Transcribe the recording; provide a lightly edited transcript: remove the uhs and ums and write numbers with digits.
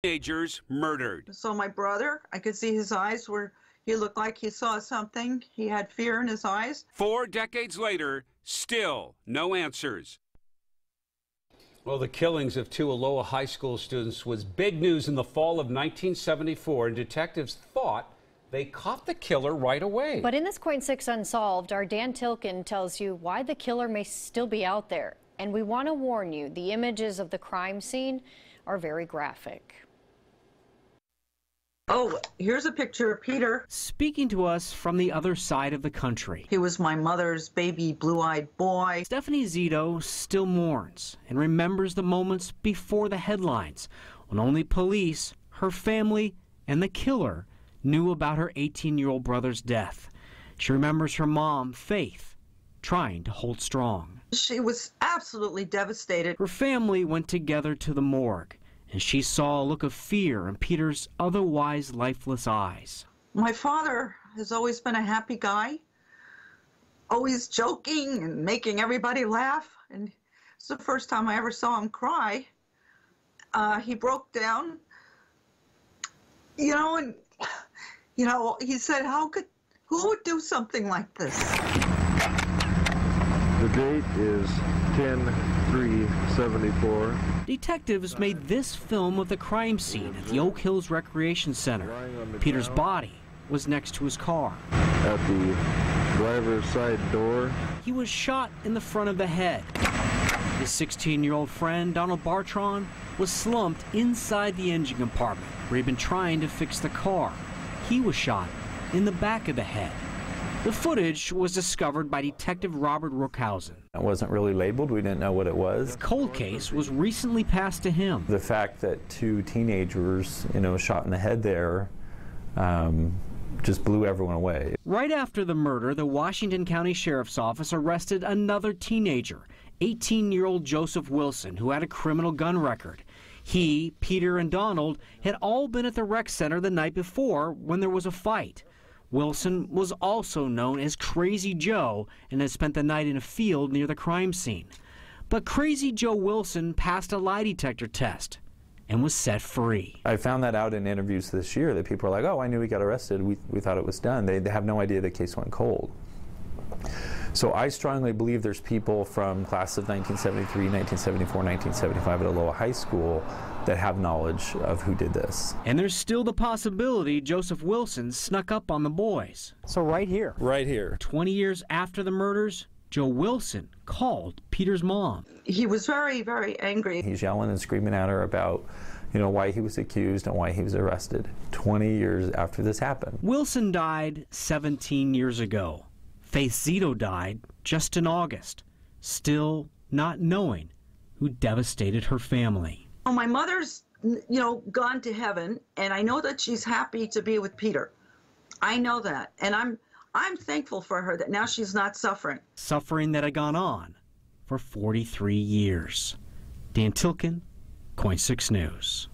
Teenagers murdered. So my brother, I could see his eyes were, he looked like he saw something. He had fear in his eyes. 4 decades later, still no answers. Well, the killings of 2 Aloha High School students was big news in the fall of 1974, and detectives thought they caught the killer right away. But in this Coin 6 Unsolved, our Dan Tilkin tells you why the killer may still be out there. And we want to warn you, the images of the crime scene are very graphic. Oh, here's a picture of Peter. Speaking to us from the other side of the country. He was my mother's baby blue-eyed boy. Stephanie Zito still mourns and remembers the moments before the headlines when only police, her family, and the killer knew about her 18-year-old brother's death. She remembers her mom, Faith, trying to hold strong. She was absolutely devastated. Her family went together to the morgue, and she saw a look of fear in Peter's otherwise lifeless eyes. My father has always been a happy guy, always joking and making everybody laugh. And it's the first time I ever saw him cry. He broke down, and, he said, who would do something like this? The date is 10/3/74. Detectives made this film of the crime scene at the Oak Hills Recreation Center. Peter's body was next to his car. At the driver's side door. He was shot in the front of the head. His 16-year-old friend, Donald Bartron, was slumped inside the engine compartment where he'd been trying to fix the car. He was shot in the back of the head. The footage was discovered by Detective Robert Rookhausen. It wasn't really labeled. We didn't know what it was. The cold case was recently passed to him. The fact that 2 teenagers, shot in the head there, just blew everyone away. Right after the murder, the Washington County Sheriff's Office arrested another teenager, 18-year-old Joseph Wilson, who had a criminal gun record. He, Peter, and Donald had all been at the rec center the night before when there was a fight. Wilson was also known as Crazy Joe and had spent the night in a field near the crime scene. But Crazy Joe Wilson passed a lie detector test and was set free. I found that out in interviews this year, that people are like, oh, I knew he got arrested. We thought it was done. They have no idea the case went cold. So I strongly believe there's people from class of 1973, 1974, 1975 at Aloha High School that have knowledge of who did this. And there's still the possibility Joseph Wilson snuck up on the boys. So right here. Right here. 20 years after the murders, Joe Wilson called Peter's mom. He was very, very angry. He's yelling and screaming at her about, why he was accused and why he was arrested 20 years after this happened. Wilson died 17 years ago. Faith Zito died just in August, still not knowing who devastated her family. My mother's, gone to heaven, and I know that she's happy to be with Peter. I know that, and I'm thankful for her that now she's not suffering. Suffering that had gone on for 43 years. Dan Tilkin, Coin 6 News.